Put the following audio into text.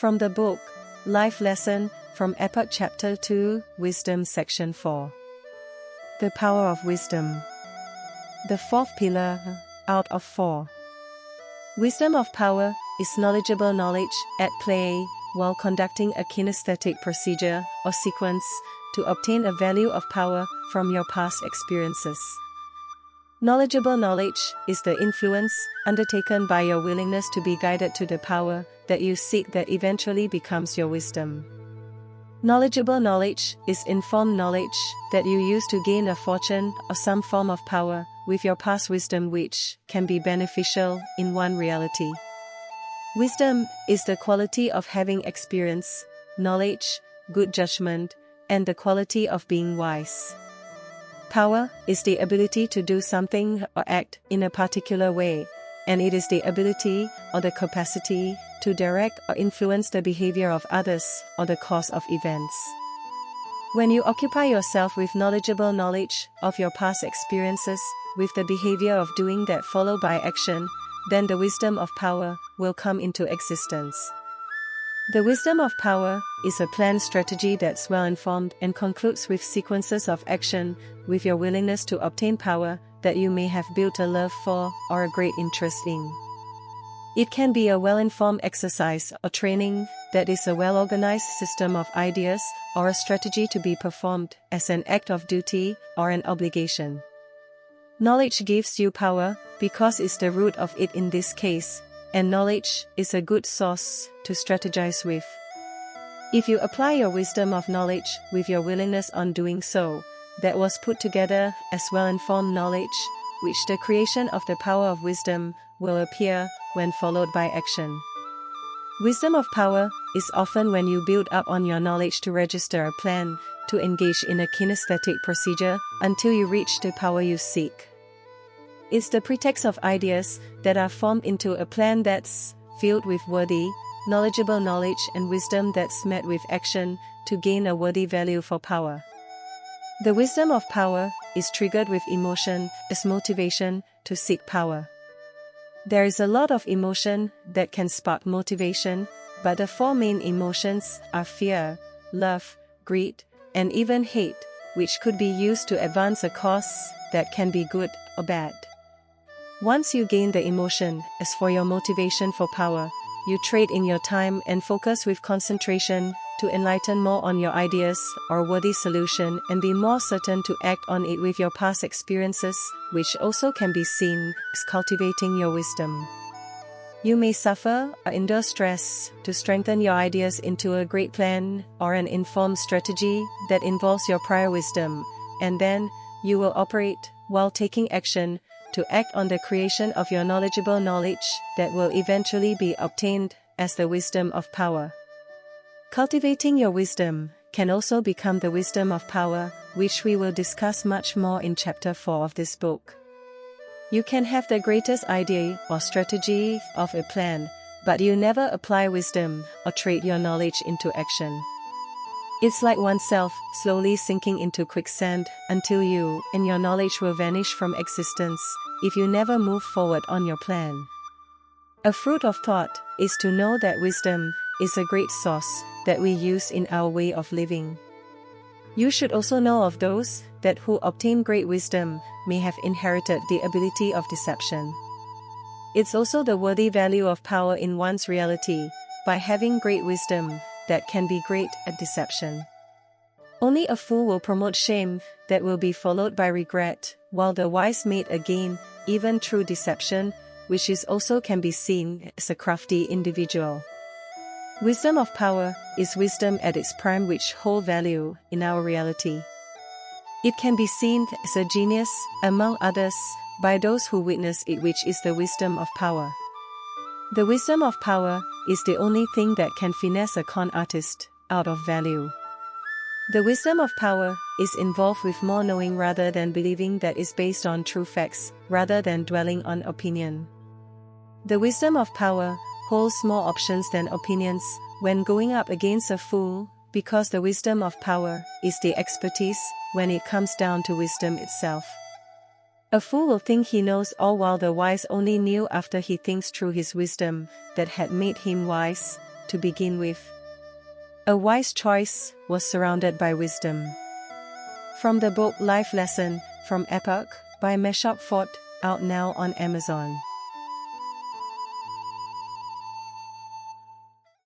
From the book, Life Lesson, from Epoch Chapter 2, Wisdom Section 4. The Power of Wisdom. The fourth pillar, out of 4. Wisdom of power is knowledgeable knowledge at play while conducting a kinesthetic procedure or sequence to obtain a value of power from your past experiences. Knowledgeable knowledge is the influence undertaken by your willingness to be guided to the power that you seek that eventually becomes your wisdom. Knowledgeable knowledge is informed knowledge that you use to gain a fortune or some form of power with your past wisdom which can be beneficial in one reality. Wisdom is the quality of having experience, knowledge, good judgment, and the quality of being wise. Power is the ability to do something or act in a particular way, and it is the ability or the capacity to direct or influence the behavior of others or the course of events. When you occupy yourself with knowledgeable knowledge of your past experiences, with the behavior of doing that followed by action, then the wisdom of power will come into existence. The wisdom of power is a planned strategy that's well-informed and concludes with sequences of action, with your willingness to obtain power that you may have built a love for or a great interest in. It can be a well-informed exercise or training that is a well-organized system of ideas or a strategy to be performed as an act of duty or an obligation. Knowledge gives you power because it's the root of it in this case, and knowledge is a good source to strategize with. If you apply your wisdom of knowledge with your willingness on doing so, that was put together as well-informed knowledge, which the creation of the power of wisdom will appear when followed by action. Wisdom of power is often when you build up on your knowledge to register a plan, to engage in a kinesthetic procedure until you reach the power you seek. It's the pretext of ideas that are formed into a plan that's filled with worthy, knowledgeable knowledge and wisdom that's met with action to gain a worthy value for power. The wisdom of power is triggered with emotion as motivation to seek power. There is a lot of emotion that can spark motivation, but the 4 main emotions are fear, love, greed, and even hate, which could be used to advance a cause that can be good or bad. Once you gain the emotion as for your motivation for power, you trade in your time and focus with concentration to enlighten more on your ideas or worthy solution and be more certain to act on it with your past experiences, which also can be seen as cultivating your wisdom. You may suffer or endure stress to strengthen your ideas into a great plan or an informed strategy that involves your prior wisdom, and then you will operate while taking action to act on the creation of your knowledgeable knowledge that will eventually be obtained as the wisdom of power. Cultivating your wisdom can also become the wisdom of power, which we will discuss much more in Chapter 4 of this book. You can have the greatest idea or strategy of a plan, but you never apply wisdom or trade your knowledge into action. It's like oneself slowly sinking into quicksand until you and your knowledge will vanish from existence if you never move forward on your plan. A fruit of thought is to know that wisdom is a great source that we use in our way of living. You should also know of those that who obtain great wisdom may have inherited the ability of deception. It's also the worthy value of power in one's reality, by having great wisdom that can be great at deception. Only a fool will promote shame that will be followed by regret, while the wise made a gain, even through deception, which is also can be seen as a crafty individual. Wisdom of power is wisdom at its prime which holds value in our reality. It can be seen as a genius, among others, by those who witness it, which is the wisdom of power. The wisdom of power is the only thing that can finesse a con artist out of value. The wisdom of power is involved with more knowing rather than believing, that is based on true facts rather than dwelling on opinion. The wisdom of power holds more options than opinions when going up against a fool, because the wisdom of power is the expertise when it comes down to wisdom itself. A fool will think he knows all, while the wise only knew after he thinks through his wisdom that had made him wise, to begin with. A wise choice was surrounded by wisdom. From the book Life Lesson from Epoch by Meshach Ford, out now on Amazon.